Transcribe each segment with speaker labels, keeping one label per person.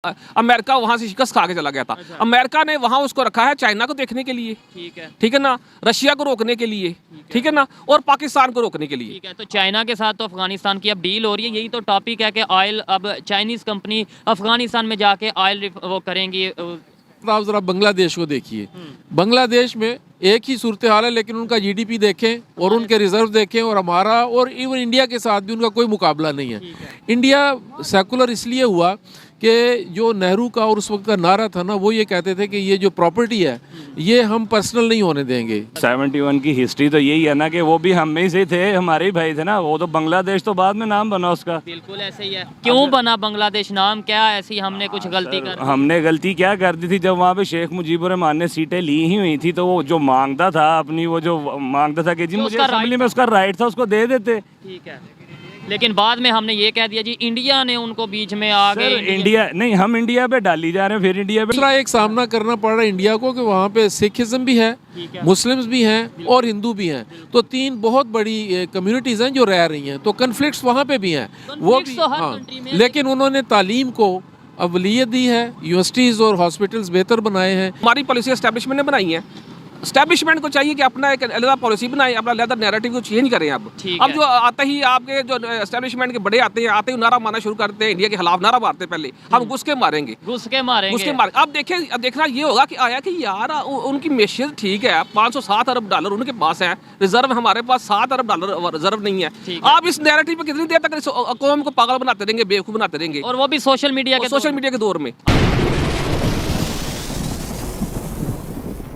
Speaker 1: America वहां से शिकस्त खा के चला गया था।
Speaker 2: अच्छा।
Speaker 1: अमेरिका ने वहां उसको रखा है चाइना को देखने के लिए, ठीक है ना, रशिया को रोकने के लिए, ठीक है ना, और पाकिस्तान को रोकने के लिए।
Speaker 2: ठीक है, तो चाइना के साथ तो अफगानिस्तान की अब डील हो रही है, यही तो टॉपिक है कि ऑयल अब चाइनीज कंपनी अफगानिस्तान में जाके ऑयल वो करेंगी।
Speaker 3: आप जरा बांग्लादेश को देखिए, बांग्लादेश में एक ही सूरत हाल है, लेकिन उनका जीडीपी देखें और उनके रिजर्व देखें और हमारा और इवन इंडिया के साथ भी उनका कोई मुकाबला नहीं है। इंडिया सेकुलर इसलिए हुआ कि जो नेहरू का और उस वक्त का नारा था ना, वो ये कहते थे कि ये जो प्रॉपर्टी है ये हम पर्सनल नहीं होने देंगे।
Speaker 4: 71 की हिस्ट्री तो यही है ना कि वो भी हम में से थे, हमारे ही भाई थे ना। वो तो बांग्लादेश तो बाद में नाम बना उसका।
Speaker 2: बिल्कुल ऐसे ही है। क्यों बना बांग्लादेश नाम, क्या ऐसी हमने कुछ गलती कर?
Speaker 4: हमने गलती क्या कर दी थी, जब वहाँ पे शेख मुजीबुर रहमान ने सीटें ली ही हुई थी, तो वो जो मांगता था अपनी, वो जो मांगता था कि जी मुझे असेंबली में उसका राइट था, उसको दे देते।
Speaker 2: ठीक है, लेकिन बाद में हमने ये कह दिया जी इंडिया ने उनको बीच में आ गए।
Speaker 4: इंडिया नहीं, हम इंडिया पे डाली जा रहे हैं, फिर इंडिया पे
Speaker 3: दूसरा एक सामना करना पड़ रहा है इंडिया को कि वहाँ पे सिखिज्म भी है, मुस्लिम्स भी हैं और हिंदू भी हैं, तो तीन बहुत बड़ी कम्युनिटीज़ हैं जो रह रही हैं, तो कन्फ्लिक्ट्स वहाँ पे भी हैं। वो भी
Speaker 2: तो हर
Speaker 3: हाँ,
Speaker 2: कंट्री में,
Speaker 3: लेकिन उन्होंने तालीम को अवलियत दी है, यूनिवर्सिटीज़ और हॉस्पिटल्स बेहतर बनाए हैं।
Speaker 1: हमारी पॉलिसी एस्टेब्लिशमेंट ने बनाई है। एस्टेब्लिशमेंट को चाहिए कि अपना एक अलग पॉलिसी बनाए, अपना अलग नैरेटिव को चेंज करें। अब जो आते ही आपके जो एस्टेब्लिशमेंट के बड़े आते हैं, आते ही नारा मारना शुरू करते हैं, इंडिया के खिलाफ नारा मारते हैं, पहले हम घुस के मारेंगे। अब देखें, अब देखना ये होगा कि आया कि यार उनकी मैशेज ठीक है, $507 अरब उनके पास है रिजर्व, हमारे पास $7 अरब रिजर्व नहीं है। आप इस नैरेटिव पे कितनी देर तक कौम को पागल बनाते रहेंगे, बेवकूफ बनाते रहेंगे,
Speaker 2: और वो भी सोशल मीडिया के
Speaker 1: दौर में।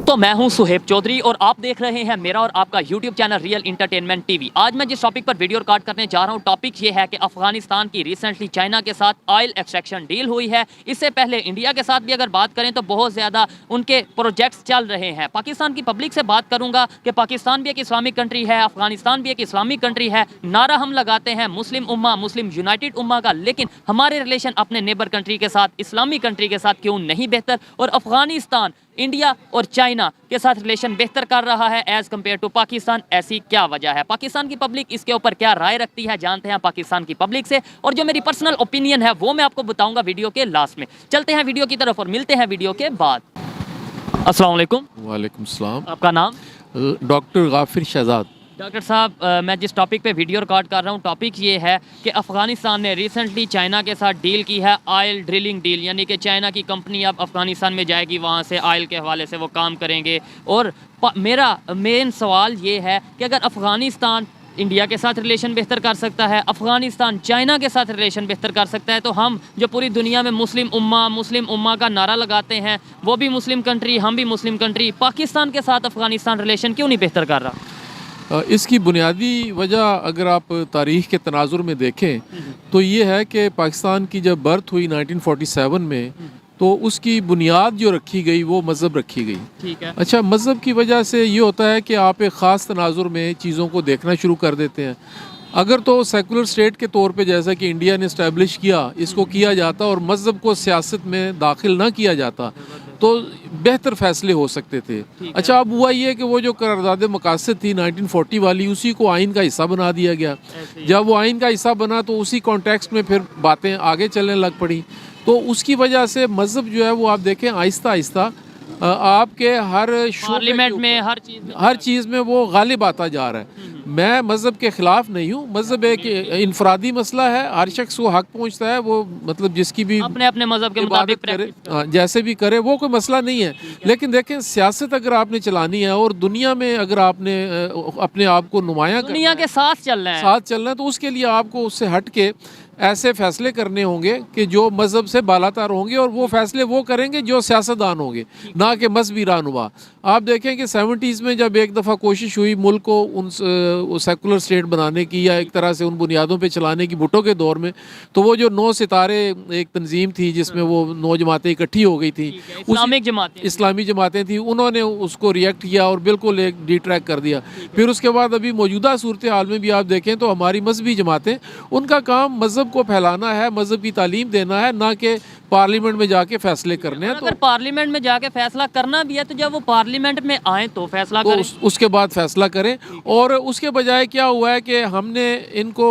Speaker 2: तो मैं हूं सुहेब चौधरी और आप देख रहे हैं मेरा और आपका YouTube channel real entertainment TV. आज मैं जिस टॉपिक पर वीडियो रिकॉर्ड करने जा रहा हूं, टॉपिक ये है कि अफगानिस्तान की रिसेंटली चाइना के साथ ऑयल एक्सट्रैक्शन डील हुई है। इससे पहले इंडिया के साथ भी अगर बात करें तो बहुत ज़्यादा उनके प्रोजेक्ट्स चल रहे हैं। पाकिस्तान की पब्लिक से बात करूँगा कि पाकिस्तान भी एक इस्लामिक कंट्री है, अफगानिस्तान भी एक इस्लामिक कंट्री है। नारा हम लगाते हैं मुस्लिम उम्मा, मुस्लिम यूनाइटेड उम्मा का, लेकिन हमारे रिलेशन अपने नेबर कंट्री के साथ, इस्लामिक कंट्री के साथ क्यों नहीं बेहतर? और अफगानिस्तान इंडिया और चाइना के साथ रिलेशन बेहतर कर रहा है एज कम्पेयर टू पाकिस्तान, ऐसी क्या वजह है? पाकिस्तान की पब्लिक इसके ऊपर क्या राय रखती है, जानते हैं पाकिस्तान की पब्लिक से। और जो मेरी पर्सनल ओपिनियन है वो मैं आपको बताऊंगा वीडियो के लास्ट में। चलते हैं वीडियो की तरफ और मिलते हैं वीडियो के बाद। अस्सलाम वालेकुम।
Speaker 3: वालेकुम सलाम।
Speaker 2: आपका नाम?
Speaker 3: डॉक्टर गाफिर शहजाद।
Speaker 2: डॉक्टर साहब, मैं जिस टॉपिक पे वीडियो रिकॉर्ड कर रहा हूँ, टॉपिक ये है कि अफ़गानिस्तान ने रिसेंटली चाइना के साथ डील की है, ऑयल ड्रिलिंग डील, यानी कि चाइना की कंपनी अब अफ़गानिस्तान में जाएगी, वहाँ से ऑयल के हवाले से वो काम करेंगे। और मेरा मेन सवाल ये है कि अगर अफ़गानिस्तान इंडिया के साथ रिलेशन बेहतर कर सकता है, अफ़गानिस्तान चाइना के साथ रिलेशन बेहतर कर सकता है, तो हम जो पूरी दुनिया में मुस्लिम उम्मा का नारा लगाते हैं, वो भी मुस्लिम कंट्री, हम भी मुस्लिम कंट्री, पाकिस्तान के साथ अफ़गानिस्तान रिलेशन क्यों नहीं बेहतर कर रहा?
Speaker 3: इसकी बुनियादी वजह अगर आप तारीख़ के तनाजुर में देखें तो ये है कि पाकिस्तान की जब बर्थ हुई 1947 में, तो उसकी बुनियाद जो रखी गई वो मज़हब रखी गई।
Speaker 2: ठीक है।
Speaker 3: अच्छा, मज़हब की वजह से ये होता है कि आप एक ख़ास तनाजुर में चीज़ों को देखना शुरू कर देते हैं। अगर तो सेकुलर स्टेट के तौर पे जैसा कि इंडिया ने इस्टेब्लिश किया, इसको किया जाता और मज़हब को सियासत में दाखिल ना किया जाता तो बेहतर फ़ैसले हो सकते थे। अच्छा, अब हुआ ये कि वो जो करारदाद मकासद थी 1940 वाली, उसी को आइन का हिस्सा बना दिया गया। जब वो आइन का हिस्सा बना तो उसी कॉन्टेक्स्ट में फिर बातें आगे चलने लग पड़ी। तो उसकी वजह से मज़हब जो है वो आप देखें आहिस्ता आहिस्ता आपके हर
Speaker 2: पार्लियामेंट में
Speaker 3: हर चीज़ में वो गालिब आता जा रहा है। मैं मज़हब के ख़िलाफ़ नहीं हूँ, मज़हब एक इनफरादी मसला है, हर शख्स को हक पहुँचता है, वो मतलब जिसकी भी
Speaker 2: अपने अपने मज़हब के मुताबिक
Speaker 3: करे, जैसे भी करे, वो कोई मसला नहीं है। लेकिन देखें, सियासत अगर आपने चलानी है और दुनिया में अगर आपने अपने आप को नुमायाँ
Speaker 2: दुनिया के साथ चलना है
Speaker 3: तो उसके लिए आपको उससे हट के ऐसे फ़ैसले करने होंगे कि जो मज़हब से बालातर होंगे, और वो फ़ैसले वो करेंगे जो सियासतदान होंगे, ना कि मजहबी रहनुमा। आप देखें कि 70s में जब एक दफ़ा कोशिश हुई मुल्क को उन सेकुलर स्टेट बनाने की या एक तरह से उन बुनियादों पे चलाने की भुट्टो के दौर में, तो वो जो 9 सितारे एक तंजीम थी जिसमें वो 9 जमातें इकट्ठी हो गई थी, इस्लामी जमातें थी, उन्होंने उसको रिएक्ट किया और बिल्कुल एक डिट्रैक कर दिया। फिर उसके बाद अभी मौजूदा सूरत हाल में भी आप देखें तो हमारी मजहबी जमातें, उनका काम मज़हब को फैलाना है, मज़हब की तालीम देना है, ना कि पार्लियामेंट में जाके फैसले करने हैं।
Speaker 2: अगर पार्लियामेंट में जाके फैसला करना भी है तो जब वो पार्लियामेंट में आए तो फैसला करें।
Speaker 3: उसके बाद फैसला करें। और उसके बजाय क्या हुआ है कि हमने इनको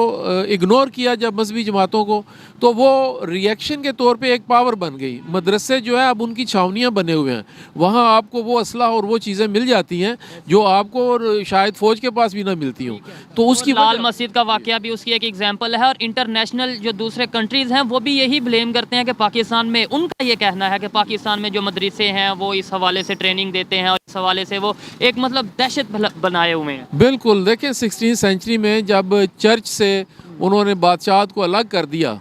Speaker 3: इग्नोर किया जब मजहबी जमातों को, तो वो रिएक्शन के तौर पे एक पावर बन गई। मदरसे जो है अब उनकी छावनियाँ बने हुए हैं, वहाँ आपको वो असला और वो चीज़ें मिल जाती हैं जो आपको शायद फ़ौज के पास भी ना मिलती हों। तो उसकी
Speaker 2: लाल मस्जिद का वाकया भी उसकी एक एग्जांपल है। और इंटरनेशनल जो दूसरे कंट्रीज़ हैं वो भी यही ब्लेम करते हैं कि पाकिस्तान में, उनका ये कहना है कि पाकिस्तान में जो मदरसे हैं वो इस हवाले से ट्रेनिंग देते हैं और इस हवाले से वो एक मतलब दहशत बनाए हुए हैं।
Speaker 3: बिल्कुल, देखें 16वीं सेंचुरी में जब चर्च से उन्होंने बादशाहत को अलग कर दिया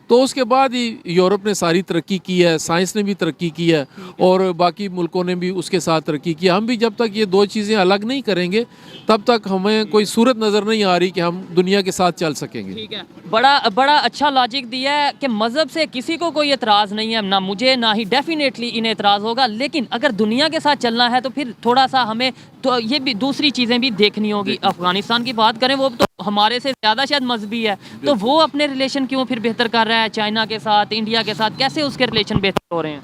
Speaker 3: तो उसके बाद ही यूरोप ने सारी तरक्की की है, साइंस ने भी तरक्की की है और बाकी मुल्कों ने भी उसके साथ तरक्की की। हम भी जब तक ये दो चीज़ें अलग नहीं करेंगे तब तक हमें कोई सूरत नज़र नहीं आ रही कि हम दुनिया के साथ चल सकेंगे।
Speaker 2: ठीक है, बड़ा अच्छा लॉजिक दिया है कि मज़हब से किसी को कोई एतराज़ नहीं है, ना मुझे ना ही डेफिनेटली इन्हें एतराज़ होगा, लेकिन अगर दुनिया के साथ चलना है तो फिर थोड़ा सा हमें तो ये भी दूसरी चीज़ें भी देखनी होगी। अफगानिस्तान की बात करें, वो तो हमारे से ज़्यादा शायद मजहबी है, तो वो अपने रिलेशन क्यों फिर बेहतर कर रहा है चाइना के साथ, इंडिया के साथ, कैसे उसके रिलेशन बेहतर हो रहे हैं?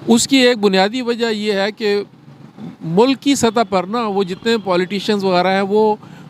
Speaker 3: उसकी एक बुनियादी वजह यह है कि मुल्क की सतह पर ना वो जितने पॉलिटिशियंस वगैरह हैं वो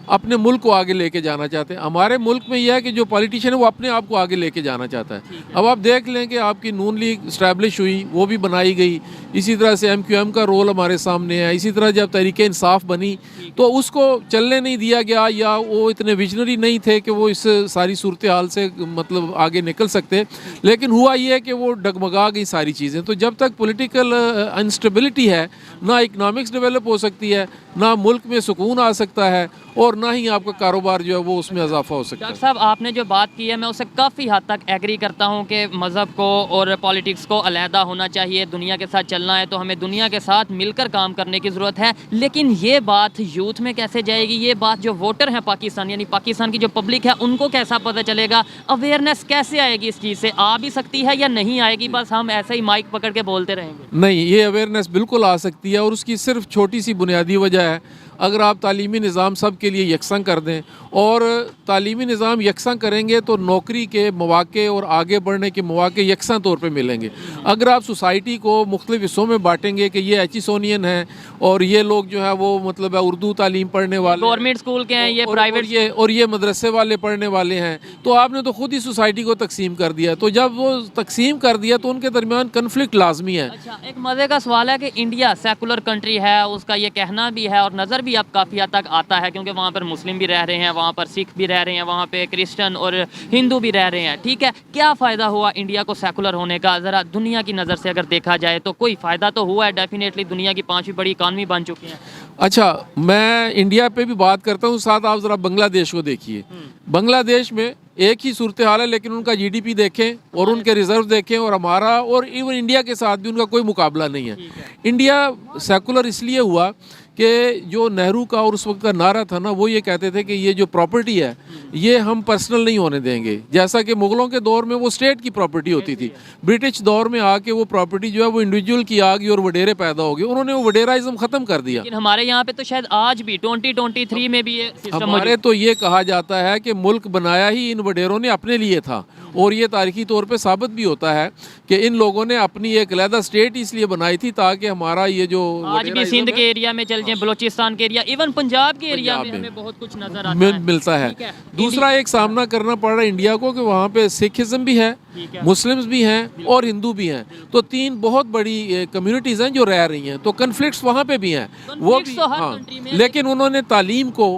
Speaker 3: अपने मुल्क को आगे लेके जाना चाहते हैं। हमारे मुल्क में यह है कि जो पॉलिटिशियन है वो अपने आप को आगे लेके जाना चाहता है। अब आप देख लें कि आपकी नून लीग इस्टेब्लिश हुई, वो भी बनाई गई, इसी तरह से MQM का रोल हमारे सामने है, इसी तरह जब तहरीक इंसाफ बनी तो उसको चलने नहीं दिया गया, या वो इतने विजनरी नहीं थे कि वो इस सारी सूरत हाल से मतलब आगे निकल सकते। लेकिन हुआ ये है कि वो डगमगा गई सारी चीज़ें। तो जब तक पॉलिटिकल अनस्टेबिलिटी है, ना इकनॉमिक्स डेवलप हो सकती है, ना मुल्क में सुकून आ सकता है और ना ही आपका कारोबार जो है वो उसमें इजाफा हो सकता है।
Speaker 2: डॉक्टर साहब, आपने जो बात की है मैं उससे काफ़ी हद तक एग्री करता हूँ कि मज़हब को और पॉलिटिक्स को अलहदा होना चाहिए। दुनिया के साथ चलना है तो हमें दुनिया के साथ मिलकर काम करने की ज़रूरत है। लेकिन ये बात यूथ में कैसे जाएगी? ये बात जो वोटर हैं पाकिस्तान, यानी पाकिस्तान की जो पब्लिक है, उनको कैसा पता चलेगा? अवेयरनेस कैसे आएगी इस चीज़ से? आ भी सकती है या नहीं आएगी? बस हम ऐसे ही माइक पकड़ के बोलते रहेंगे?
Speaker 3: नहीं, ये अवेयरनेस बिल्कुल आ सकती है और उसकी सिर्फ छोटी सी बुनियादी वजह है, अगर आप तालीमी निज़ाम सब के लिए यकसा कर दें और तालीमी निज़ाम यकसा करेंगे तो नौकरी के मौके और आगे बढ़ने के मौके यकसा तौर पे मिलेंगे। अगर आप सोसाइटी को मुख्तलिफ हिस्सों में बांटेंगे कि ये एचिसोनियन है और ये लोग जो है वो मतलब है उर्दू तालीम पढ़ने वाले,
Speaker 2: गवर्नमेंट स्कूल के हैं, ये प्राइवेट,
Speaker 3: और ये मदरसे वाले पढ़ने वाले हैं, तो आपने तो खुद ही सोसाइटी को तकसीम कर दिया। तो जब वो तकसीम कर दिया तो उनके दरमियान कन्फ्लिक्ट लाजमी है।
Speaker 2: अच्छा, एक मज़े का सवाल है कि इंडिया सेकुलर कंट्री है, उसका ये कहना भी है और नज़र भी अब काफ़ी हद तक आता है, क्योंकि वहाँ पर मुस्लिम भी रह रहे हैं, वहाँ पर सिख भी रह रहे हैं, वहाँ पे क्रिश्चियन और हिंदू भी रह रहे हैं। ठीक है, क्या फ़ायदा हुआ इंडिया को सेकुलर होने का? ज़रा दुनिया की नज़र से अगर देखा जाए तो कोई फ़ायदा तो हुआ है, डेफिनेटली दुनिया की 5वीं बड़ी इकानमी बन चुकी है।
Speaker 3: अच्छा, मैं इंडिया पे भी बात करता हूँ, साथ आप ज़रा बांग्लादेश को देखिए। बांग्लादेश में एक ही सूरत हाल है, लेकिन उनका GDP देखें और उनके रिजर्व देखें और हमारा और इवन इंडिया के साथ भी उनका कोई मुकाबला नहीं है। इंडिया सेकुलर इसलिए हुआ कि जो नेहरू का और उस वक्त का नारा था ना, वो ये कहते थे कि ये जो प्रॉपर्टी है ये हम पर्सनल नहीं होने देंगे। जैसा कि मुग़लों के दौर में वो स्टेट की प्रॉपर्टी होती थी, ब्रिटिश दौर में आके वो प्रॉपर्टी जो है वो इंडिविजुअल की आ गई और वडेरे पैदा हो गए, उन्होंने वो वडेराइज्म ख़त्म कर दिया।
Speaker 2: लेकिन हमारे यहाँ पे तो शायद आज भी 2023 में भी ये सिस्टम
Speaker 3: हमारे तो ये कहा जाता है कि मुल्क बनाया ही इन वडेरों ने अपने लिए था, और ये तारीखी तौर पे साबित भी होता है कि इन लोगों ने अपनी एक अलहदा स्टेट इसलिए बनाई थी ताकि हमारा ये जो
Speaker 2: आज भी सिंध के एरिया में चल जाए, बलोचिस्तान के एरिया, इवन पंजाब के एरिया में हमें बहुत कुछ नजर आता है,
Speaker 3: मिलता है। दूसरा एक सामना करना पड़ रहा है इंडिया को कि वहाँ पे सिखिज्म भी है, मुस्लिम्स भी हैं और हिंदू भी हैं, तो 3 बहुत बड़ी कम्युनिटीज़ हैं जो रह रही हैं, तो कन्फ्लिक्ट्स वहाँ पे भी हैं, वो भी हाँ। लेकिन उन्होंने तालीम को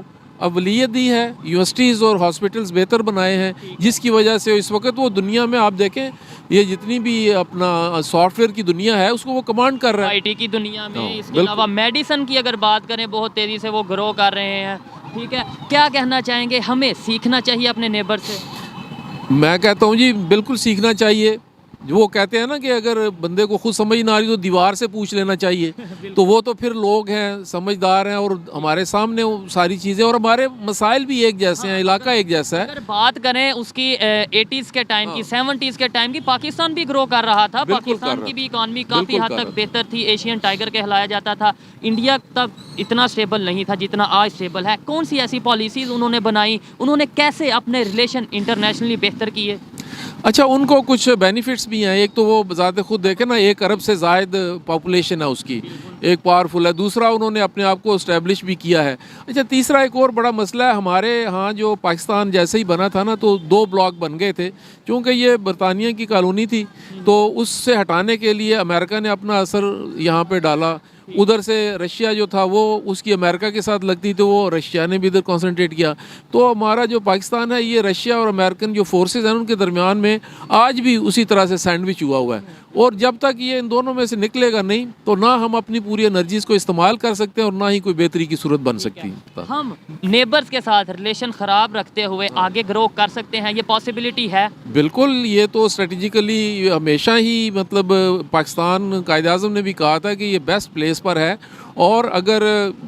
Speaker 3: अवलियत दी है, यूनिवर्सिटीज़ और हॉस्पिटल्स बेहतर बनाए हैं, जिसकी वजह से इस वक्त वो दुनिया में आप देखें ये जितनी भी अपना सॉफ्टवेयर की दुनिया है उसको वो कमांड कर रहा है।
Speaker 2: IT की दुनिया में, इसके अलावा मेडिसिन की अगर बात करें बहुत तेज़ी से वो ग्रो कर रहे हैं। ठीक है, क्या कहना चाहेंगे, हमें सीखना चाहिए अपने नेबर से?
Speaker 3: मैं कहता हूँ जी बिल्कुल सीखना चाहिए। वो कहते हैं ना कि अगर बंदे को खुद समझ ना आ रही तो दीवार से पूछ लेना चाहिए, तो वो तो फिर लोग हैं, समझदार हैं और हमारे सामने वो सारी चीज़ें और हमारे मसाइल भी एक जैसे हैं, इलाका एक जैसा है।
Speaker 2: अगर बात करें उसकी 80s के टाइम की, 70s के टाइम की, पाकिस्तान भी ग्रो कर रहा था, पाकिस्तान की भी इकॉनमी काफ़ी हद तक बेहतर थी, एशियन टाइगर कहलाया जाता था। इंडिया तब इतना स्टेबल नहीं था जितना आज स्टेबल है। कौन सी ऐसी पॉलिसीज़ उन्होंने बनाई, उन्होंने कैसे अपने रिलेशन इंटरनेशनली बेहतर किए?
Speaker 3: अच्छा, उनको कुछ बेनिफिट्स भी हैं। एक तो वो ज़ात खुद देखें ना, 1 अरब से ज़ायद पॉपुलेशन है उसकी, एक पावरफुल है। दूसरा, उन्होंने अपने आप को इस्टेब्लिश भी किया है। अच्छा, तीसरा एक और बड़ा मसला है, हमारे यहाँ जो पाकिस्तान जैसे ही बना था ना, तो 2 ब्लॉक बन गए थे। क्योंकि ये बरतानिया की कॉलोनी थी, तो उससे हटाने के लिए अमेरिका ने अपना असर यहाँ पे डाला। उधर से रशिया जो था वो उसकी अमेरिका के साथ लगती, तो वो रशिया ने भी इधर कंसंट्रेट किया। तो हमारा जो पाकिस्तान है, ये रशिया और अमेरिकन जो फोर्सेस हैं उनके दरमियान में आज भी उसी तरह से सैंडविच हुआ हुआ है। और जब तक ये इन दोनों में से निकलेगा नहीं, तो ना हम अपनी पूरी एनर्जीज को इस्तेमाल कर सकते हैं और ना ही कोई बेहतरी की सूरत बन सकती है।
Speaker 2: हम नेबर्स के साथ रिलेशन ख़राब रखते हुए आगे ग्रो कर सकते हैं, ये पॉसिबिलिटी है?
Speaker 3: बिल्कुल, ये तो स्ट्रेटजिकली हमेशा ही मतलब पाकिस्तान कायद-ए-आज़म ने भी कहा था कि ये बेस्ट प्लेस पर है, और अगर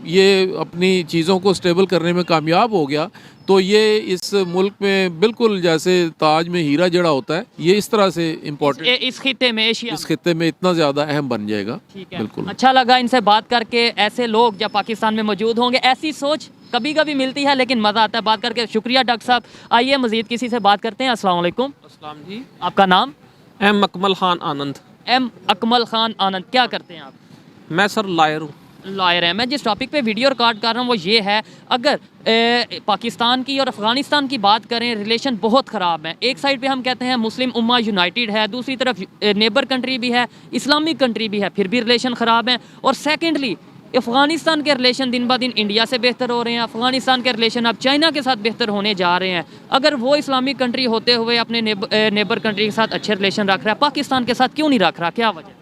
Speaker 3: ये अपनी चीज़ों को स्टेबल करने में कामयाब हो गया तो ये इस मुल्क में बिल्कुल जैसे ताज में हीरा जड़ा होता है, ये इस तरह से इम्पोर्टेंट
Speaker 2: इस खित्ते में, एशिया
Speaker 3: इस खित्ते में इतना ज़्यादा अहम बन जाएगा।
Speaker 2: ठीक है,
Speaker 3: बिल्कुल
Speaker 2: अच्छा लगा इनसे बात करके। ऐसे लोग जब पाकिस्तान में मौजूद होंगे, ऐसी सोच कभी कभी मिलती है, लेकिन मज़ा आता है बात करके। शुक्रिया डॉक्टर साहब। आइए मज़ीद किसी से बात करते हैं। अस्सलाम वालेकुम।
Speaker 1: अस्सलाम जी।
Speaker 2: आपका नाम?
Speaker 1: एम अकमल खान आनंद।
Speaker 2: एम अकमल खान आनंद, क्या करते हैं आप?
Speaker 1: मैं सर लायर हूँ।
Speaker 2: लॉयर है। मैं जिस टॉपिक पे वीडियो रिकॉर्ड कर रहा हूँ वो ये है, अगर पाकिस्तान की और अफ़गानिस्तान की बात करें, रिलेशन बहुत ख़राब है। एक साइड पे हम कहते हैं मुस्लिम उम्मा यूनाइटेड है, दूसरी तरफ नेबर कंट्री भी है, इस्लामिक कंट्री भी है, फिर भी रिलेशन ख़राब है। और सेकेंडली अफ़गानिस्तान के रिलेशन दिन ब दिन इंडिया से बेहतर हो रहे हैं, अफ़गानिस्तान के रिलेशन अब चाइना के साथ बेहतर होने जा रहे हैं। अगर वो इस्लामिक कंट्री होते हुए अपने नेबर कंट्री के साथ अच्छे रिलेशन रख रहा है, पाकिस्तान के साथ क्यों नहीं रख रहा, क्या वजह?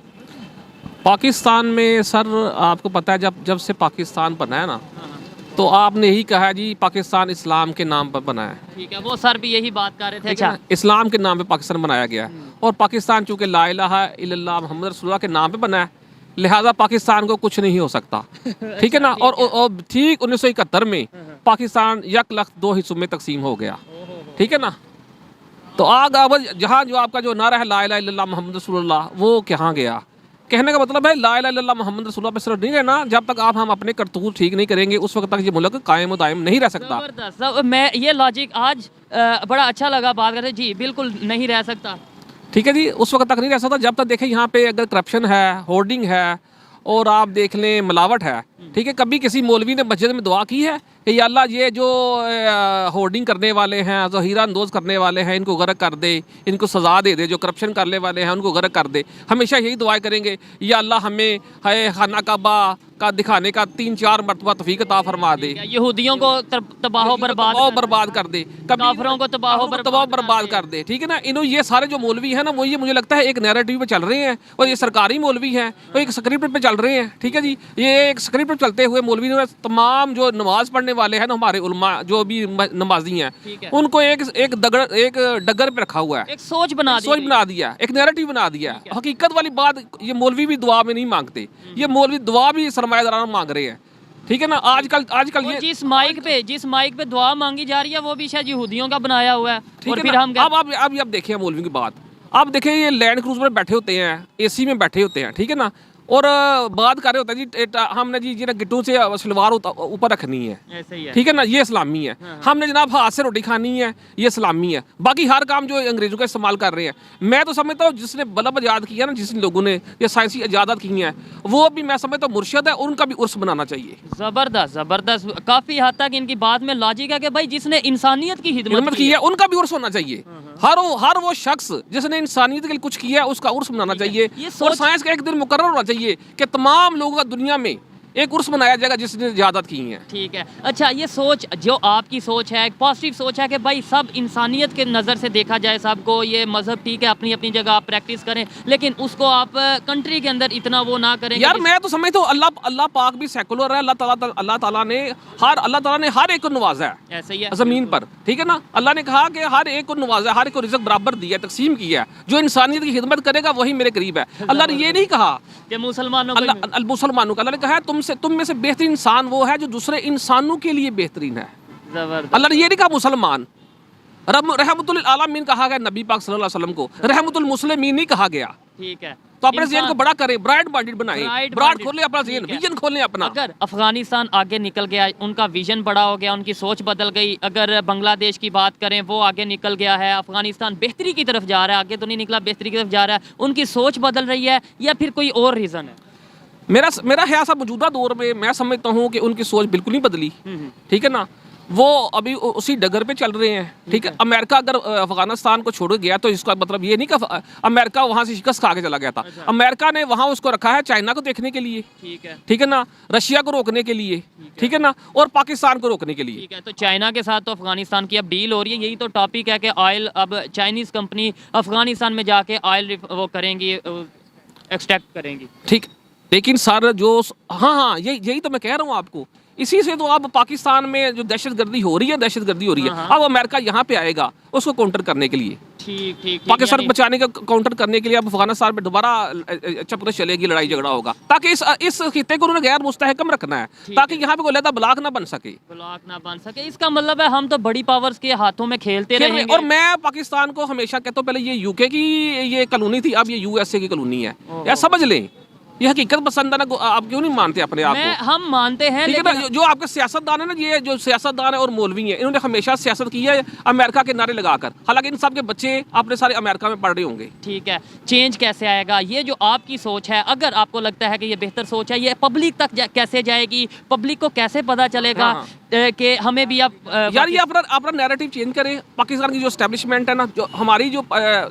Speaker 1: पाकिस्तान में सर आपको पता है जब से पाकिस्तान बना है ना, तो आपने यही कहा है जी पाकिस्तान इस्लाम के नाम पर बना है।
Speaker 2: ठीक है, वो सर भी यही बात कर रहे थे। अच्छा,
Speaker 1: इस्लाम के नाम पे पाकिस्तान बनाया गया है, और पाकिस्तान चूँकि ला इलाहा इल्लल्लाह मुहम्मद रसूलुल्लाह के नाम पे बना है, लिहाजा पाकिस्तान को कुछ नहीं हो सकता। ठीक है ना। और ठीक 1971 में पाकिस्तान 1,02,000 हिस्सों में तकसीम हो गया। ठीक है ना। तो अब जहाँ जो आपका जो नारा है ला इलाहा इल्लल्लाह मुहम्मद रसूलुल्लाह, वो कहाँ गया? कहने का मतलब है ला इलाहा इल्लल्लाह मुहम्मद रसूलुल्लाह पे सिर्फ नहीं रहना, जब तक आप हम अपने करतूत ठीक नहीं करेंगे उस वक्त तक ये मुल्क कायम दायम नहीं रह सकता।
Speaker 2: जबरदस्त। मैं ये लॉजिक आज बड़ा अच्छा लगा बात करते। जी बिल्कुल नहीं रह सकता।
Speaker 1: ठीक है जी, उस वक्त तक नहीं रह सकता जब तक देखें यहाँ पे अगर करप्शन है, होर्डिंग है, और आप देख लें मिलावट है। ठीक है, कभी किसी मौलवी ने मस्जिद में दुआ की है कि या अल्लाह ये जो होर्डिंग करने वाले हैं, ज़हीरा अंदोज़ करने वाले हैं, इनको गर्क कर दे, इनको सज़ा दे दे, जो करप्शन करने वाले हैं उनको गर्क कर दे। हमेशा यही दुआएं करेंगे, या अल्लाह हमें है खाना काबा का दिखाने का 3-4 मरतबा तौफीक अता फरमा दे,
Speaker 2: यहूदियों को तबाह
Speaker 1: बर्बाद कर दे,
Speaker 2: काफिरों को तबाह
Speaker 1: बर्बाद कर दे। ठीक है ना। इन्हों ये सारे जो मौलवी हैं ना, वो ये मुझे लगता है एक नैरेटिव पे चल रहे हैं, और ये सरकारी मौलवी हैं, वो एक स्क्रिप्ट पे चल रहे हैं। ठीक है जी, ये एक स्क्रिप्ट पे चलते हुए मौलवी ने तमाम जो नमाज पढ़ने वाले हैं ना, हमारे उलमा जो भी नमाजी हैं, उनको एक डगर पे रखा हुआ है,
Speaker 2: एक सोच बना
Speaker 1: दिया, एक नैरेटिव बना दिया। हकीकत वाली बात, ये मौलवी भी दुआ में नहीं मांगते, ये मौलवी दुआ भी सरमायादाराना मांग रहे हैं। ठीक है ना। आजकल ये
Speaker 2: जिस माइक पे दुआ मांगी जा रही है वो भी शायद यहूदियों का बनाया हुआ है। और फिर हम
Speaker 1: अब देखिए मौलवी की बात, आप देखिए ये लैंड क्रूज में बैठे होते हैं, एसी में बैठे होते हैं। ठीक है ना। और बात कर रहे होते हैं जी हमने जी गिट्टू से सलवार ऊपर रखनी है।
Speaker 2: ऐसे ही है।
Speaker 1: ठीक है ना, ये इस्लामी है। हमने जनाब हाथ से रोटी खानी है, ये इस्लामी है। बाकी हर काम जो अंग्रेजों का इस्तेमाल कर रहे हैं, मैं तो समझता हूँ जिसने बल्ब इजाद किया ना, जिस लोगों ने ये साइंसी इजादत की हैं, वो भी मैं समझता हूँ मुर्शद है, उनका भी उर्स बनाना चाहिए।
Speaker 2: जबरदस्त। काफी हद तक इनकी बात में लॉजिक है कि भाई जिसने इंसानियत की खिदमत
Speaker 1: की है उनका भी उर्स होना चाहिए। हर वो शख्स जिसने इंसानियत के लिए कुछ किया है उसका उर्स मनाना चाहिए। और साइंस का एक दिन मुकर्रर होना चाहिए कि तमाम लोगों का दुनिया में एक उर्स बनाया जाएगा जिसने इजादत की है।
Speaker 2: ठीक है। अच्छा, ये सोच जो आपकी सोच है, एक पॉजिटिव सोच है कि भाई सब इंसानियत के नज़र से देखा जाए सबको, ये मजहब ठीक है अपनी अपनी जगह आप प्रैक्टिस करें, लेकिन उसको आप कंट्री के अंदर इतना वो ना करें।
Speaker 1: यार मैं तो समझता हूँ अल्लाह पाक भी सेकुलर है। अल्लाह ताला ने हर एक को नवाजा है।
Speaker 2: ऐसे ही है
Speaker 1: ज़मीन पर। ठीक है ना। अल्लाह ने कहा कि हर एक को नवाजा, हर एक को रिज़्क़ बराबर दिया, तकसीम किया है। जो इंसानियत की खिदमत करेगा वही मेरे करीब है। अल्लाह ने ये नहीं कहा
Speaker 2: कि मुसलमानों को,
Speaker 1: अल्लाह ने कहा तुम में से बेहतरीन इंसान वो है जो दूसरे इंसानों के लिए बेहतरीन है। अल्लाह ने ये नहीं कहा मुसलमान। रहमतुल आलमीन कहा गया नबी पाक सल्लल्लाहु अलैहि वसल्लम को, रहमतुल मुस्लिमीन नहीं कहा गया।
Speaker 2: ठीक है।
Speaker 1: तो अपने ज़हन को बड़ा करें, ब्राइट माइंडेड बनाएं, ब्राड खोलें अपना ज़हन, विजन खोलें अपना।
Speaker 2: अगर अफगानिस्तान आगे निकल गया, उनका विजन बड़ा हो गया, उनकी सोच बदल गई, अगर बांग्लादेश की बात करें वो आगे निकल गया है, अफगानिस्तान बेहतरी की तरफ जा रहा है, आगे तो नहीं निकला, बेहतरी की तरफ जा रहा है, उनकी सोच बदल रही है या फिर कोई और रीज़न है?
Speaker 1: मेरा ख्याल सा मौजूदा दौर में मैं समझता हूँ कि उनकी सोच बिल्कुल नहीं बदली, ठीक है ना। वो अभी उसी डगर पे चल रहे हैं, ठीक है। अमेरिका अगर अफगानिस्तान को छोड़ गया तो इसका मतलब ये नहीं कि अमेरिका वहाँ से शिकस्त खा के चला गया था। अमेरिका ने वहाँ उसको रखा है चाइना को देखने के लिए, ठीक है ना, रशिया को रोकने के लिए, ठीक है ना, और पाकिस्तान को रोकने के लिए,
Speaker 2: ठीक है। तो चाइना के साथ तो अफगानिस्तान की अब डील हो रही है, यही तो टॉपिक है कि ऑयल अब चाइनीज़ कंपनी अफगानिस्तान में जाके ऑयल वो करेंगी, एक्सट्रैक्ट करेंगी,
Speaker 1: ठीक। लेकिन सर जो हाँ यही तो मैं कह रहा हूँ आपको, इसी से तो अब पाकिस्तान में जो दहशतगर्दी हो रही है, अब अमेरिका यहाँ पे आएगा उसको काउंटर करने के लिए,
Speaker 2: ठीक
Speaker 1: पाकिस्तान बचाने का काउंटर करने के लिए अब अफगानिस्तान में दोबारा चपकस चलेगी, लड़ाई झगड़ा होगा, ताकि इस खित्ते को उन्होंने गैर मुस्तहकम रखना है, ताकि यहाँ पे कोई लहदा ब्लॉक ना बन सके।
Speaker 2: इसका मतलब है हम तो बड़ी पावर्स के हाथों में खेलते रहेंगे।
Speaker 1: और मैं पाकिस्तान को हमेशा कहता हूँ, पहले ये यूके की ये कॉलोनी थी, अब ये यूएसए की कॉलोनी है, या समझ लें। ये हकीकत पसंद है ना, आप क्यों नहीं मानते अपने आप को?
Speaker 2: हम मानते हैं,
Speaker 1: ठीक है ना। जो आपके सियासतदान है ना, ये जो सियासतदान है और मौलवी हैं, इन्होंने हमेशा सियासत की है अमेरिका के नारे लगाकर, हालांकि इन सब के बच्चे अपने सारे अमेरिका में पढ़ रहे होंगे।
Speaker 2: ठीक है, चेंज कैसे आएगा? ये जो आपकी सोच है, अगर आपको लगता है कि ये बेहतर सोच है, ये पब्लिक तक कैसे जाएगी? पब्लिक को कैसे पता चलेगा कि हमें भी अब
Speaker 1: यार ये अपना नैरेटिव चेंज करें। पाकिस्तान की जो एस्टेब्लिशमेंट है ना, जो हमारी जो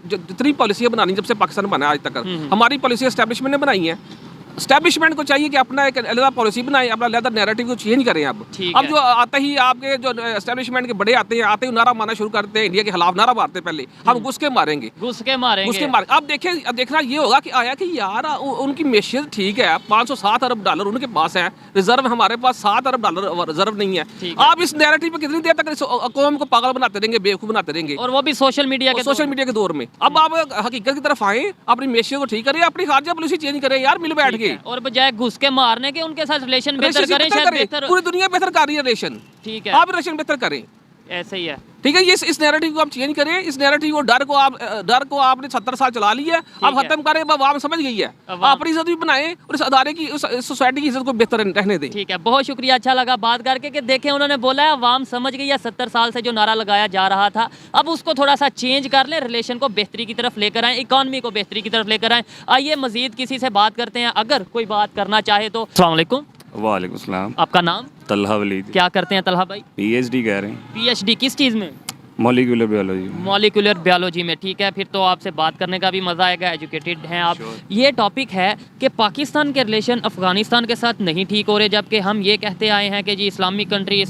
Speaker 1: जितनी पॉलिसियाँ बनानी जब से पाकिस्तान बना आज तक, हमारी पॉलिसी एस्टेब्लिशमेंट ने बनाई है। एस्टेब्लिशमेंट को चाहिए कि अपना एक अलग पॉलिसी बनाए, अपना अलग नैरेटिव को चेंज करें। अब जो आते ही आपके जो एस्टेब्लिशमेंट के बड़े आते ही नारा मारना शुरू करते हैं, इंडिया के खिलाफ नारा मारते, पहले हम घुस के मारेंगे। अब देखना ये होगा कि आया कि यार उनकी मैशियत ठीक है, $507 अरब उनके पास है रिजर्व, हमारे पास $7 अरब रिजर्व नहीं है। आप इस नैरेटिव पे कितनी देर तक कौम को पागल बनाते रहेंगे, बेवकूफ बनाते रहेंगे,
Speaker 2: और वो भी सोशल मीडिया के दौर में।
Speaker 1: अब आप हकीकत की तरफ आए, अपनी मैशियत को ठीक करें, अपनी खारजा पॉलिसी चेंज करें यार, मिल बैठ के,
Speaker 2: और बजाय घुस के मारने के उनके साथ रिलेशन बेहतर करें, शायद बेहतर,
Speaker 1: पूरी दुनिया बेहतर कर रही है रिलेशन,
Speaker 2: ठीक है,
Speaker 1: आप रिलेशन बेहतर करें,
Speaker 2: ऐसे ही है,
Speaker 1: ठीक है। इस नैरेटिव को आप चेंज करें, इस नैरेटिव को डर को आपने 70 साल चला लिया, अब खत्म करें, अब आवाम समझ गई है, अपनी इज्जत भी बनाएं और इस अदारे की, इस सोसाइटी की इज्जत को बेहतर रहने दें।
Speaker 2: ठीक है, बहुत शुक्रिया, अच्छा लगा बात करके कि देखें उन्होंने बोला है आवाम समझ गई है, 70 साल से जो नारा लगाया जा रहा था अब उसको थोड़ा सा चेंज कर लें, रिलेशन को बेहतरी की तरफ लेकर आएँ, इकॉनमी को बेहतरी की तरफ लेकर आएँ। आइए मजीद किसी से बात करते हैं, अगर कोई बात करना चाहे तो। अस्सलाम वालेकुम।
Speaker 4: वालेकुम सलाम।
Speaker 2: आपका नाम?
Speaker 4: तलहा वलीद।
Speaker 2: क्या करते हैं तलहा भाई?
Speaker 4: PhD कह रहे हैं।
Speaker 2: PhD किस चीज़ में?
Speaker 4: Molecular biology.
Speaker 2: मॉलिक्यूलर बायोलॉजी में, ठीक है, फिर तो आपसे बात करने का भी मज़ा आएगा, एजुकेटेड हैं आप। ये टॉपिक है कि पाकिस्तान के रिलेशन अफ़गानिस्तान के साथ नहीं ठीक हो रहे, जबकि हम ये कहते आए हैं कि जी इस्लामिक कंट्री,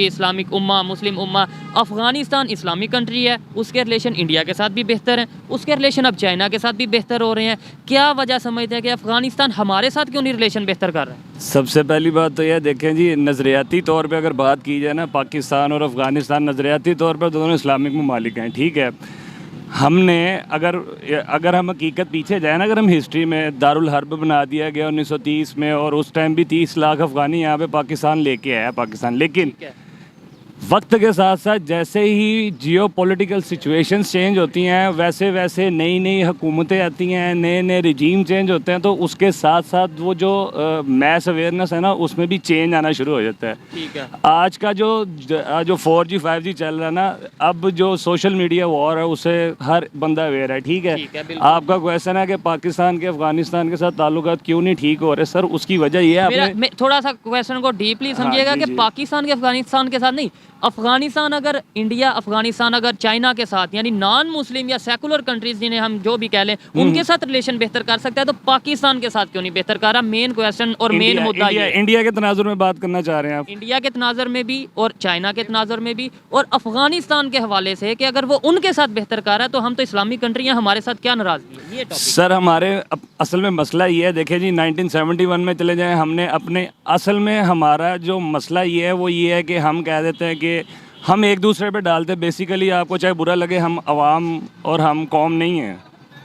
Speaker 2: इस्लामिक उम्मा, मुस्लिम उम्मा। अफ़गानिस्तान इस्लामिक कंट्री है, उसके रिलेशन इंडिया के साथ भी बेहतर हैं, उसके रिलेशन अब चाइना के साथ भी बेहतर हो रहे हैं। क्या वजह समझते हैं कि अफ़गानिस्तान हमारे साथ क्यों नहीं रिलेशन बेहतर कर रहा है?
Speaker 4: सबसे पहली बात तो यह देखें जी, नज़रियाती तौर पे अगर बात की जाए ना, पाकिस्तान और अफ़गानिस्तान नज़रियाती तौर पे दोनों इस्लामिक ममालिक हैं, ठीक है। हमने अगर हम हकीकत पीछे जाए ना, अगर हम हिस्ट्री में दारुल हर्ब बना दिया गया 1930 में, और उस टाइम भी 30 लाख अफ़गानी यहाँ पे पाकिस्तान लेके आया पाकिस्तान, लेकिन वक्त के साथ साथ जैसे ही जियोपॉलिटिकल सिचुएशंस चेंज होती हैं, वैसे वैसे नई नई हुकूमतें आती हैं, नए नए रिजीम चेंज होते हैं, तो उसके साथ साथ वो जो मैस अवेयरनेस है ना, उसमें भी चेंज आना शुरू हो जाता है।
Speaker 2: ठीक है।
Speaker 4: आज का जो 4G 5G चल रहा है ना, अब जो सोशल मीडिया वॉर है उससे हर बंदा अवेयर है, ठीक है। आपका क्वेश्चन है कि पाकिस्तान के अफगानिस्तान के साथ ताल्लुकात क्यों नहीं ठीक हो रहे, सर उसकी वजह यह है,
Speaker 2: थोड़ा सा क्वेश्चन को डीपली समझिएगा कि पाकिस्तान के अफगानिस्तान के साथ नहीं, अफगानिस्तान अगर इंडिया, अफगानिस्तान अगर चाइना के साथ, यानी नॉन मुस्लिम या सेकुलर कंट्रीज जिन्हें हम जो भी कह लें, उनके साथ रिलेशन बेहतर कर सकता है, तो पाकिस्तान के साथ क्यों नहीं बेहतर कर रहा? मेन क्वेश्चन और मेन मुद्दा ये।
Speaker 4: इंडिया के तनाजुर में बात करना चाह रहे हैं आप?
Speaker 2: इंडिया के तनाजुर में भी और चाइना के तनाजुर में भी, और अफगानिस्तान के हवाले से कि अगर वो उनके साथ बेहतर कर रहा है तो हम तो इस्लामिक कंट्री हैं, हमारे साथ क्या नाराजगी है? ये टॉपिक
Speaker 4: सर हमारे असल में मसला ये है, देखें जी 1971 में चले जाएं, हमने अपने असल में हमारा जो मसला ये है वो ये है कि हम कह देते हैं कि हम एक दूसरे पे डालते, बेसिकली आपको चाहे बुरा लगे, हम अवाम और हम कौम नहीं हैं,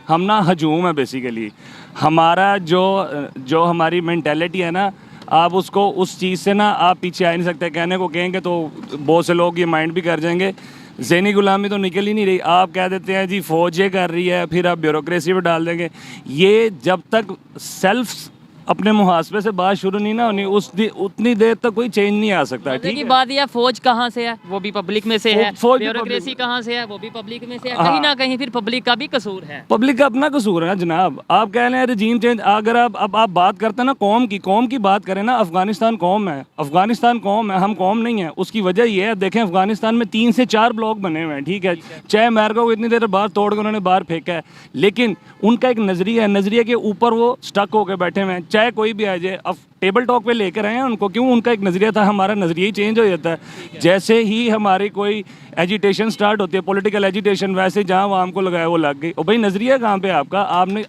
Speaker 4: हम ना हजूम है बेसिकली। हमारा जो हमारी मेंटालिटी है ना, आप उसको उस चीज़ से ना आप पीछे आ नहीं सकते। कहने को कहेंगे तो बहुत से लोग ये माइंड भी कर जाएंगे, ज़हनी गुलामी तो निकल ही नहीं रही। आप कह देते हैं जी फ़ौज ये कर रही है, फिर आप ब्यूरोक्रेसी पे डाल देंगे। ये जब तक सेल्फ अपने मुहासबे से बात शुरू नहीं ना होनी उतनी देर तक कोई चेंज नहीं आ सकता।
Speaker 2: मजे
Speaker 4: ठीक
Speaker 2: की
Speaker 4: है,
Speaker 2: बात यह फौज कहाँ से है, वो भी पब्लिक में से है,
Speaker 4: फौज भी
Speaker 2: ब्यूरोक्रेसी
Speaker 4: पब्लिक-
Speaker 2: कहाँ से है, वो भी पब्लिक में से है,
Speaker 4: हाँ।
Speaker 2: कहीं ना कहीं फिर पब्लिक का भी कसूर है।
Speaker 4: पब्लिक का अपना कसूर है ना जनाब। आप कह रहे हैं रजीम चेंज, अगर आप बात करते हैं ना कौम की बात करें ना, अफगानिस्तान कौम है, अफगानिस्तान कौम है, हम कौम नहीं है। उसकी वजह ये है, देखें अफगानिस्तान में 3 से 4 ब्लॉक बने हुए हैं, ठीक है, चाहे अमेरिका को इतनी देर बाहर तोड़ के उन्होंने बाहर फेंका है, लेकिन उनका एक नज़रिया है, नज़रिए के ऊपर वो स्टक होकर बैठे हुए हैं। चाहे कोई भी आ जाए, अब टेबल टॉक पे लेकर आए हैं उनको, क्यों? उनका एक नज़रिया था, हमारा नज़रिया ही चेंज हो जाता है। जैसे ही हमारी कोई एजिटेशन स्टार्ट होती है, पॉलिटिकल एजिटेशन, वैसे जहाँ आवाम को लगाया वो लग गई। और भाई नज़रिया कहाँ पे आपका?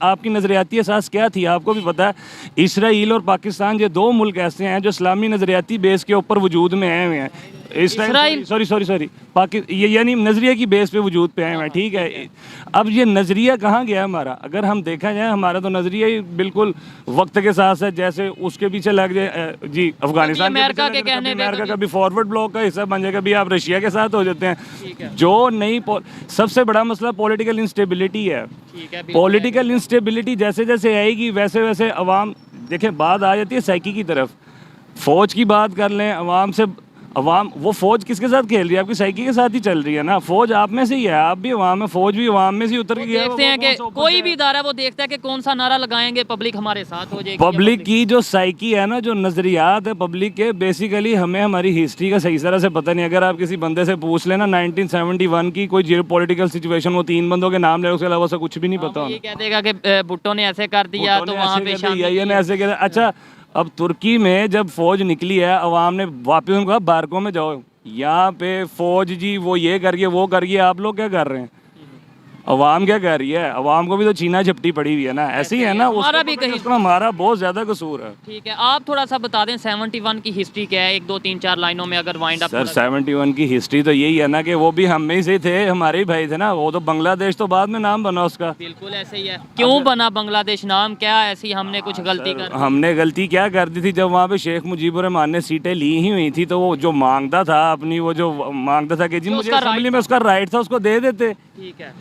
Speaker 4: आपकी नज़रियाती एहसास क्या थी? आपको भी पता है इसराइल और पाकिस्तान ये 2 मुल्क ऐसे हैं जो इस्लामी नज़रियाती बेस के ऊपर वजूद में आए हुए हैं।
Speaker 2: इसराइल?
Speaker 4: सॉरी ये यानी नज़रिया की बेस पे वजूद पे आए हुए हैं, ठीक है। अब ये नज़रिया कहाँ गया हमारा? अगर हम देखा जाए, हमारा तो नज़रिया ही बिल्कुल वक्त के साथ साथ जैसे उसके पीछे लग जाए जी अफगानिस्तान
Speaker 2: अमेरिका के कहने पे
Speaker 4: अमेरिका कभी फॉरवर्ड ब्लॉक का हिस्सा बन जाएगा, कभी आप रशिया के साथ हो जाते हैं। जो नई सबसे बड़ा मसला पॉलिटिकल इंस्टेबिलिटी है। पॉलिटिकल इंस्टेबिलिटी जैसे जैसे आएगी वैसे वैसे अवाम, देखें बात आ जाती है साइकी की तरफ। फौज की बात कर लें, अवाम वो फौज किसके साथ खेल रही है? आपकी साइकी के साथ ही चल रही है ना। फौज आप में से ही है, आप भी अवाम में, फौज भी अवाम में से उतर के गया।
Speaker 2: देखते हैं कि कोई भी इदारा वो देखता है कि कौन सा नारा लगाएंगे, पब्लिक हमारे साथ हो जाएगी।
Speaker 4: पब्लिक की जो साइकी है ना, जो नज़रियात है पब्लिक के, बेसिकली हमें हमारी हिस्ट्री का सही तरह से पता नहीं। अगर आप किसी बंदे से पूछ लेना 1971 की कोई जियो पॉलिटिकल सिचुएशन, वो 3 बंदों के नाम ले, उसके अलावा से कुछ भी नहीं पता।
Speaker 2: ये कह देगा कि भुट्टो ने ऐसे कर दिया तो वहाँ पे
Speaker 4: ये ऐसे कह। अच्छा, अब तुर्की में जब फौज निकली है, अवाम ने वापस उनको कहा बारकों में जाओ। यहाँ पे फौज जी वो ये करिए वो करिए, आप लोग क्या कर रहे हैं? अवाम क्या कर रही है? अवाम को भी तो चीना झपटी पड़ी हुई है ना, ऐसे ही है ना।
Speaker 2: हमारा भी कहीं
Speaker 4: हमारा बहुत ज्यादा कसूर है।
Speaker 2: ठीक है, आप थोड़ा सा बता दें 71 की हिस्ट्री क्या है, 1 2 3 4 लाइनों में अगर वाइंड अप।
Speaker 4: सर 71 की हिस्ट्री तो यही है ना कि वो भी हम में से थे, हमारे ही भाई थे ना। वो तो बांग्लादेश तो बाद में नाम बना उसका।
Speaker 2: बिल्कुल ऐसे ही है। क्यों बना बांग्लादेश नाम? क्या ऐसी हमने कुछ गलती कर?
Speaker 4: हमने गलती क्या कर दी थी? जब वहाँ पे शेख मुजीबुर रहमान ने सीटें ली ही हुई थी, तो वो जो मांगता था अपनी, वो जो मांगता था कि जी मुझे असेंबली में उसका राइट था, उसको दे देते।
Speaker 2: ठीक है,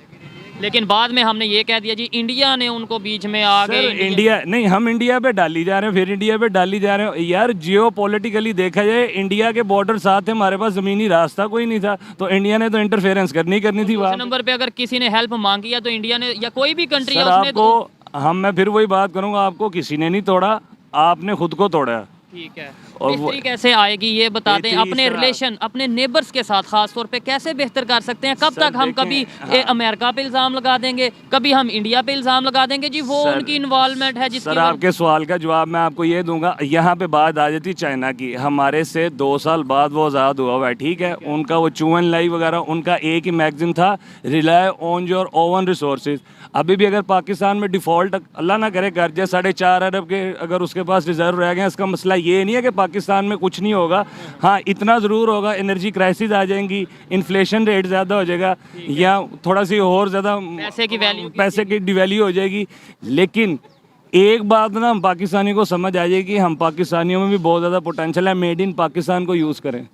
Speaker 2: लेकिन बाद में हमने ये कह दिया जी इंडिया ने उनको बीच में आ गए।
Speaker 4: इंडिया नहीं, हम इंडिया पे डाली जा रहे हैं, फिर इंडिया पे डाली जा रहे हैं। यार जियो पॉलिटिकली देखा जाए, इंडिया के बॉर्डर साथ है, हमारे पास ज़मीनी रास्ता कोई नहीं था, तो इंडिया ने तो इंटरफेरेंस करनी थी।
Speaker 2: दूसरे नंबर पे अगर किसी ने हेल्प मांगी है तो इंडिया ने, या कोई भी कंट्री है, उसने
Speaker 4: आपको मैं फिर वही बात करूँगा, आपको किसी ने नहीं तोड़ा, आपने खुद को तोड़ा।
Speaker 2: ठीक है,
Speaker 4: और
Speaker 2: बेहतरी कैसे आएगी ये बता दें। अपने रिलेशन, अपने नेबर्स के साथ खास तौर पे कैसे बेहतर कर सकते हैं? कब तक हम कभी अमेरिका पे इल्ज़ाम लगा देंगे, कभी हम इंडिया पे इल्ज़ाम लगा देंगे जी वो उनकी इन्वॉल्वमेंट है जिसकी।
Speaker 4: सर आपके सवाल का जवाब मैं आपको ये दूंगा। यहाँ पे बात आ जाती चाइना की, हमारे से 2 साल बाद वो आज़ाद हुआ हुआ है, ठीक है। उनका वो चूवन लाई वगैरह, उनका एक ही मैगजीन था, rely on your oven resources. अभी भी अगर पाकिस्तान में डिफ़ॉल्ट अल्लाह ना करे कर जाए 4.5 अरब के, अगर उसके पास रिजर्व रह गए, इसका मसला ये नहीं है कि पाकिस्तान में कुछ नहीं होगा। हाँ, इतना ज़रूर होगा, एनर्जी क्राइसिस आ जाएंगी, इन्फ्लेशन रेट ज़्यादा हो जाएगा, या थोड़ा सी और ज़्यादा पैसे की डिवैल्यू हो जाएगी। लेकिन एक बात ना हम पाकिस्तानी को समझ आ जाएगी, हम पाकिस्तानियों में भी बहुत ज़्यादा पोटेंशियल है। मेड इन पाकिस्तान को यूज़ करें,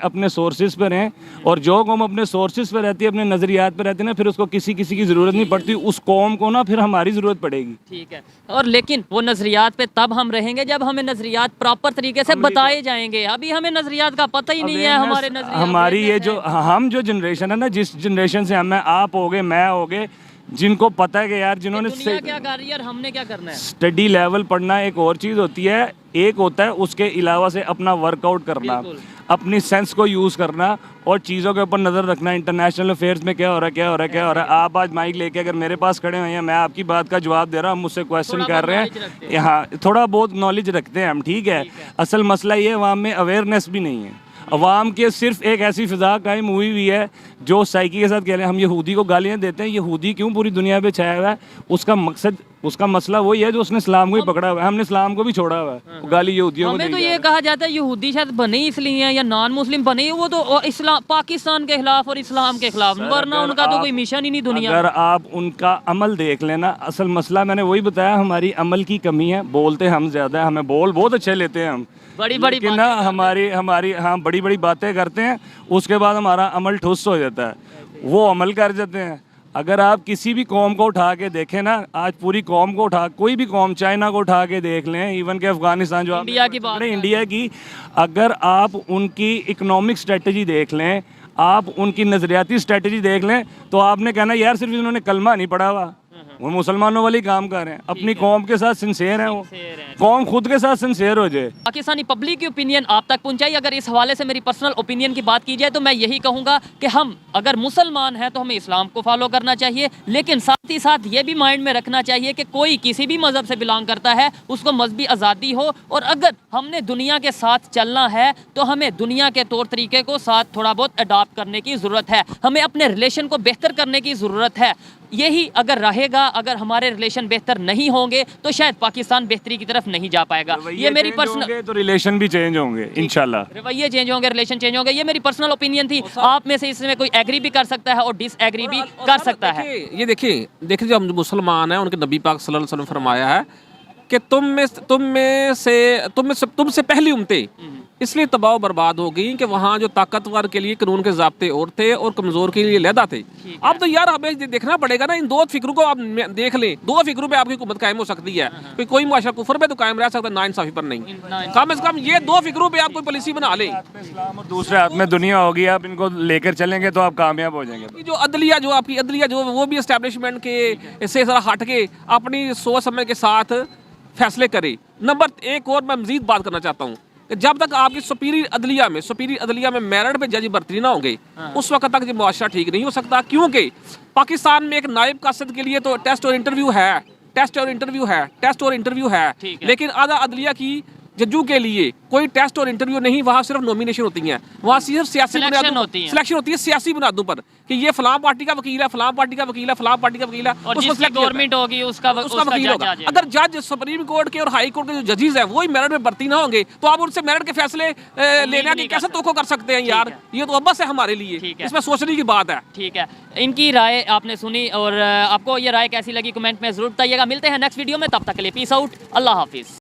Speaker 4: अपने सोर्सेज पर रहें। और जो कौम अपने सोर्सेज पर रहती है, अपने नज़रियात पर रहती है ना, फिर उसको किसी की ज़रूरत नहीं पड़ती। उस कौम को ना फिर हमारी ज़रूरत पड़ेगी।
Speaker 2: ठीक है, और लेकिन वो नज़रियात पे तब हम रहेंगे जब हमें नज़रियात प्रॉपर तरीके से बताए जाएंगे। अभी हमें नज़रियात का पता ही नहीं है। हमारे नज़रियात,
Speaker 4: हमारी ये जो हम जो जनरेशन है ना, जिस जनरेशन से हम, आप हो गए, मैं हो गए, जिनको पता है कि यार जिन्होंने
Speaker 2: दुनिया क्या कर रही है और हमने क्या करना है।
Speaker 4: स्टडी लेवल पढ़ना एक और चीज़ होती है, एक होता है उसके अलावा से अपना वर्कआउट करना, अपनी सेंस को यूज़ करना और चीज़ों के ऊपर नज़र रखना। इंटरनेशनल अफेयर्स में क्या हो रहा है। आप आज माइक लेके अगर मेरे पास खड़े हैं, मैं आपकी बात का जवाब दे रहा हूँ, मुझसे क्वेश्चन कर रहे हैं, यहाँ थोड़ा बहुत नॉलेज रखते हैं हम, ठीक है। असल मसला ये अवाम में अवेयरनेस भी नहीं है। अवाम के सिर्फ एक ऐसी फ़िज़ा कायम हुई हुई है जो साइकी के साथ कह रहे हैं। हम यहूदी को गालियाँ देते हैं, यहूदी क्यों पूरी दुनिया पे छाया हुआ है, उसका मकसद उसका मसला वही है जो उसने इस्लाम को ही पकड़ा हुआ है, हमने इस्लाम को भी छोड़ा हुआ है, वो गाली यहूदियों को
Speaker 2: हमें
Speaker 4: दी
Speaker 2: तो
Speaker 4: जा
Speaker 2: ये
Speaker 4: रही है।
Speaker 2: कहा जाता है यहूदी शायद बने ही इसलिए हैं या नॉन मुस्लिम बने ही, वो तो इस्लाम पाकिस्तान के खिलाफ और इस्लाम के खिलाफ, वरना
Speaker 4: अगर
Speaker 2: उनका तो
Speaker 4: आप-
Speaker 2: कोई मिशन ही नहीं दुनिया
Speaker 4: अगर आप उनका अमल देख लेना, असल मसला मैंने वही बताया, हमारी अमल की कमी है, बोलते हम ज़्यादा है, हमें बोल बहुत अच्छे लेते हैं हम,
Speaker 2: बड़ी बड़ी
Speaker 4: लेकिन ना हमारी हमारी हाँ बड़ी बड़ी बातें करते हैं, उसके बाद हमारा अमल ठुस हो जाता है, वो अमल कर जाते हैं। अगर आप किसी भी कौम को उठा के देखें ना, आज पूरी कौम को उठा, कोई भी कौम, चाइना को उठा के देख लें, इवन के अफगानिस्तान जो
Speaker 2: इंडिया की बात
Speaker 4: करें, इंडिया की, अगर आप उनकी इकोनॉमिक स्ट्रेटजी देख लें, आप उनकी नज़रियाती स्ट्रेटजी देख लें, तो आपने कहना यार सिर्फ इन्होंने कलमा नहीं पढ़ा हुआ, वो मुसलमानों वाली काम कर रहे हैं, अपनी कौम के साथ सिंसेयर हैं, वो कौम खुद के साथ सिंसेयर हो जाए।
Speaker 2: पाकिस्तानी पब्लिक की ओपिनियन आप तक पहुंचाई। अगर इस हवाले से मेरी पर्सनल ओपिनियन की बात की जाए तो मैं यही कहूंगा कि हम अगर मुसलमान हैं तो हमें इस्लाम को फॉलो करना चाहिए, लेकिन साथ ही साथ ये भी माइंड में रखना चाहिए कि कोई किसी भी मज़हब से बिलोंग करता है, उसको मजहबी आज़ादी हो, और अगर हमने दुनिया के साथ चलना है तो हमें दुनिया के तौर तरीके को साथ थोड़ा बहुत अडॉप्ट करने की ज़रूरत है, हमें अपने रिलेशन को बेहतर करने की ज़रूरत है। यही अगर रहेगा, अगर हमारे रिलेशन बेहतर नहीं होंगे तो शायद पाकिस्तान बेहतरी की तरफ नहीं जा पाएगा। ये मेरी पर्सनल,
Speaker 4: तो रिलेशन भी चेंज होंगे इंशाल्लाह,
Speaker 2: रवैये चेंज होंगे, रिलेशन चेंज होंगे। ये मेरी पर्सनल ओपिनियन थी, आप में से इसमें कोई एग्री भी कर सकता है और डिसएग्री भी कर सकता है।
Speaker 1: ये देखिए जो हम मुसलमान हैं, उनके नबी पाक सल्लल्लाहु अलैहि वसल्लम फरमाया है कि तुमसे पहली उम्मतें इसलिए तबाह बर्बाद हो गई कि वहाँ जो ताकतवर के लिए कानून के ज़ाब्ते और थे और कमज़ोर के लिए लहदा थे। अब तो यार हमें देखना पड़ेगा ना, इन दो फिक्रों को आप देख लें, दो फिक्रों पे आपकी हुकूमत कायम हो सकती है। कोई मुआशरा कुफर पे तो कायम रह सकता है, ना इंसाफी पर नहीं। कम से कम ये दो फिक्रों पे आप कोई पॉलिसी बना लें।
Speaker 4: इस्लाम और दूसरे हाथ में दुनिया होगी, आप इनको लेकर चलेंगे तो आप कामयाब हो जाएंगे।
Speaker 1: कि जो आपकी अदलिया जो वो भी एस्टेब्लिशमेंट के से ज़रा हट के अपनी सोच समझ के साथ फैसले करे। नंबर एक और मैं मजीद बात करना चाहता हूँ कि जब तक आपकी सुपीरियर अदलिया में मेरिट पे जज भर्ती ना होंगे, उस वक्त तक ये मुआशरा ठीक नहीं हो सकता। क्योंकि पाकिस्तान में एक नायब कासद के लिए तो टेस्ट और इंटरव्यू है, लेकिन आधा अदलिया की जज्जू के लिए कोई टेस्ट और इंटरव्यू नहीं, वहाँ सिर्फ नॉमिनेशन होती हैं, वहाँ सिर्फ सियासी
Speaker 2: सिलेक्शन होती है
Speaker 1: सियासी बुनियादों पर कि ये फलां पार्टी का वकील है, फलां पार्टी का वकील है, फलां पार्टी का वकील है,
Speaker 2: और
Speaker 1: उसको
Speaker 2: जिसकी
Speaker 1: select किया
Speaker 2: गवर्नमेंट होगी उसका
Speaker 1: वकील होगा। अगर जज सुप्रीम कोर्ट के और हाई कोर्ट के जो जजेस हैं वही मेरिट में भर्ती ना होंगे तो आप उनसे मेरिट के फैसले लेने की कैसे तोखो कर सकते हैं यार? ये तो अब्बस है हमारे लिए, इसमें सोचने की बात है।
Speaker 2: ठीक है, इनकी राय आपने सुनी और आपको ये राय कैसी लगी कमेंट में जरूर बताइएगा। मिलते हैं नेक्स्ट वीडियो में, तब तक के लिए पीस आउट, अल्लाह हाफिज।